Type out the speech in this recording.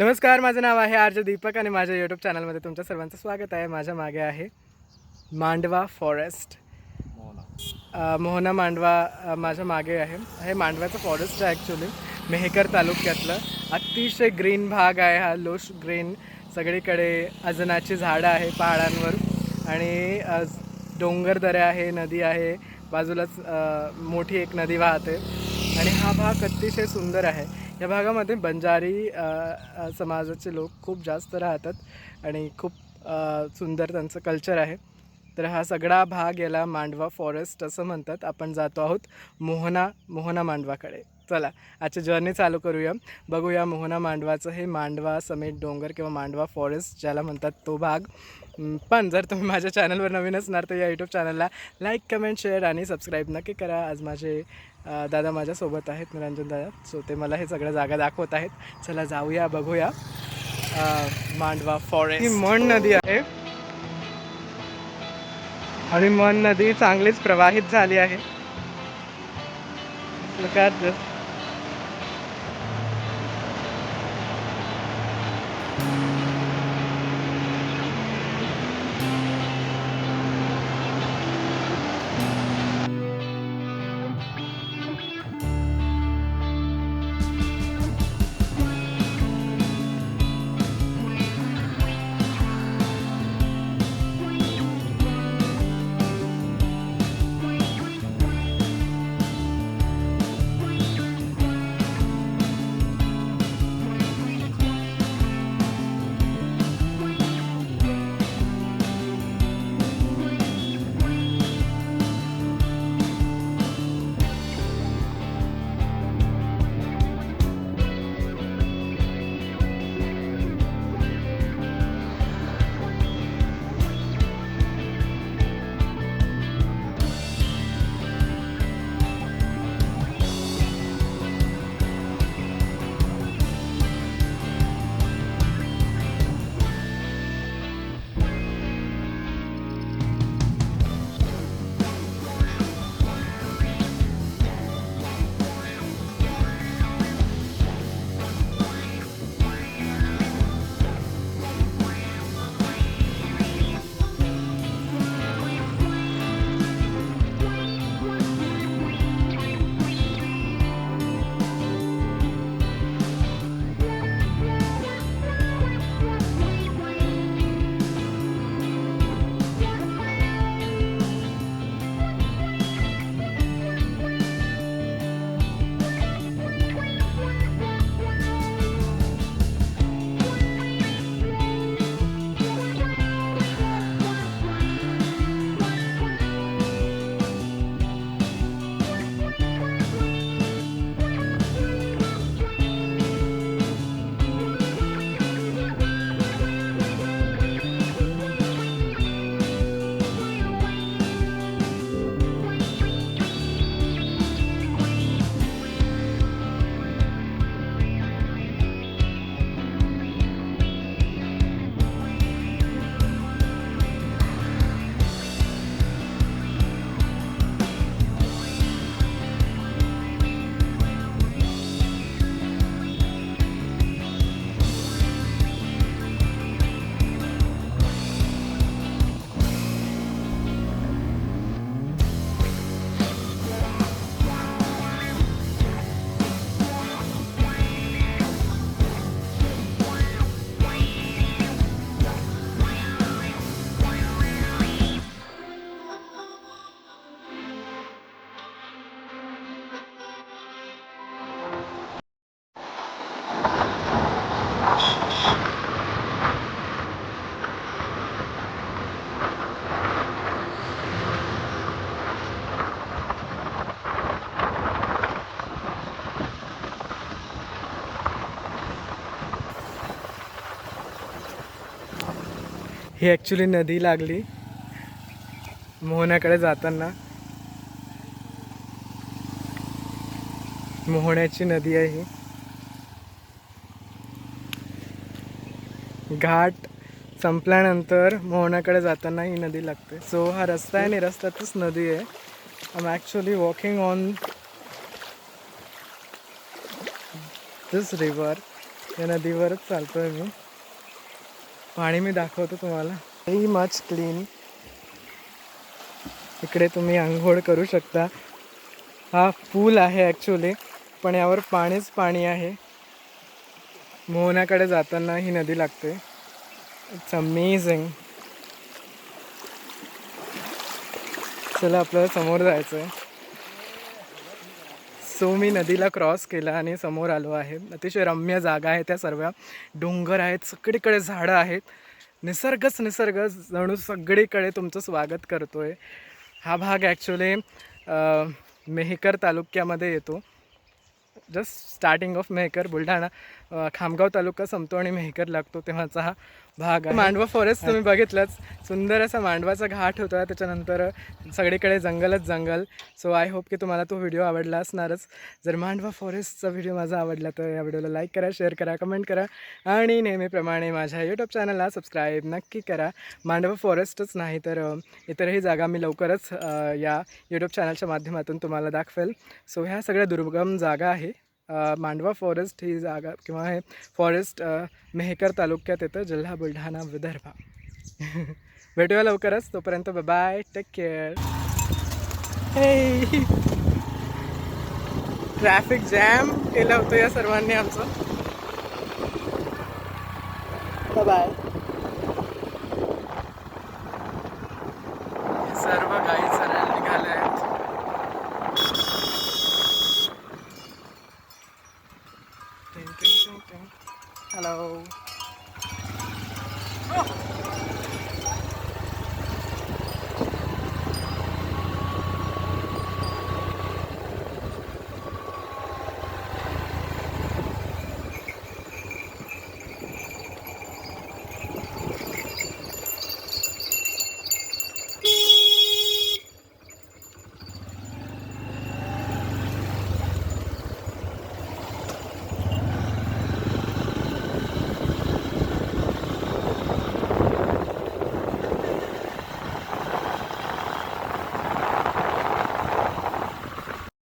नमस्कार, माझं नाव आहे आर्ज दीपक आणि माझ्या यूट्यूब चॅनलमध्ये तुमच्या सर्वांचं स्वागत आहे। माझ्या मागे आहे मांडवा फॉरेस्ट, मोहना मांडवा माझ्या मागे आहे। हे मांडव्याचं फॉरेस्ट आहे ॲक्च्युली, मेहकर तालुक्यातलं अतिशय ग्रीन भाग आहे हा, लुश ग्रीन। सगळीकडे अजनाची झाडं आहे पहाडांवर आणि डोंगरदऱ्या आहे, नदी आहे, बाजूलाच मोठी एक नदी वाहते आणि हा भाग अतिशय सुंदर आहे। या भागामध्ये बंजारी समाजाचे लोक खूप जास्त राहतात आणि खूप सुंदर त्यांचं कल्चर आहे। तर हा सगळा भाग याला मांडवा फॉरेस्ट असं म्हणतात। आपण जातो आहोत मोहना मांडवाकडे। चला आजची जर्नी चालू करूया, बघूया मोहना मांडवाचं हे मांडवा समेट डोंगर किंवा मांडवा फॉरेस्ट ज्याला म्हणतात तो भाग। पण जर तुम्ही माझ्या चॅनलवर नवीन असणार तर या यूट्यूब चॅनलला लाईक, कमेंट, शेअर आणि सबस्क्राईब नक्की करा। आज माझे दादा माझ्यासोबत आहेत, निरंजन दादा, सो ते मला हे सगळ्या जागा दाखवत आहेत। चला जाऊया, बघूया मांडवा फॉरेस्ट। ही मन नदी आहे आणि मन नदी चांगलीच प्रवाहित झाली आहे। Look at this. He actually नदी लागली मोहण्याकडे जाताना, मोहण्याची नदी आहे ही। घाट संपल्यानंतर मोहण्याकडे जाताना ही नदी लागते। सो हा रस्ता आहे आणि रस्त्यातच नदी आहे। I am actually walking on this river. या नदीवरच चालतोय मी. पाणी मी दाखवतो तुम्हाला. Very much clean. इकडे तुम्ही आंघोळ करू शकता. हा पूल आहे ॲक्च्युली, पण यावर पाणीच पाणी आहे. मोहनाकडे जाताना ही नदी लागते. It's amazing. चला आपल्याला समोर जायचं आहे. सो मी नदीला क्रॉस केला आणि समोर आलो आहे. अतिशय रम्य जागा आहे. त्या सर्व डोंगर आहेत, सगळीकडे झाडं आहेत. निसर्गच निसर्ग जणू सगळीकडे तुमचं स्वागत करतोय. हा भाग ॲक्च्युली मेहकर तालुक्यामध्ये येतो. Just starting of Mehkar. Buldhana Khamgaon तालुका संपतो आणि मेहकर लागतो तेव्हाचा हा भाग आहे. मांडवा फॉरेस्ट तुम्ही बघितलंच. सुंदर असा मांडवाचा घाट होता. त्याच्यानंतर सगळीकडे जंगलच जंगल. सो आय होप की तुम्हाला तो व्हिडिओ आवडला असणारच. जर मांडवा फॉरेस्टचा व्हिडिओ माझा आवडला तर या व्हिडिओला लाईक करा, शेअर करा, कमेंट करा आणि नेहमीप्रमाणे माझ्या यूट्यूब चॅनलला सबस्क्राईब नक्की करा. मांडवा फॉरेस्टच नाही तर इतरही जागा मी लवकरच या यूट्यूब चॅनलच्या माध्यमातून तुम्हाला दाखवेल. सो ह्या सगळ्या दुर्गम जागा आहे. मांडवा फॉरेस्ट ही जागा किंवा हे फॉरेस्ट मेहकर तालुक्यात येतं, जिल्हा बुलढाणा, विदर्भ. भेटूया लवकरच. तोपर्यंत बाय, टेक केअर. हे ट्रॅफिक जॅम केलं होतं या सर्वांनी आमचं. बाय. सर्व गाई चरायला निघाले आहेत. हॅलो.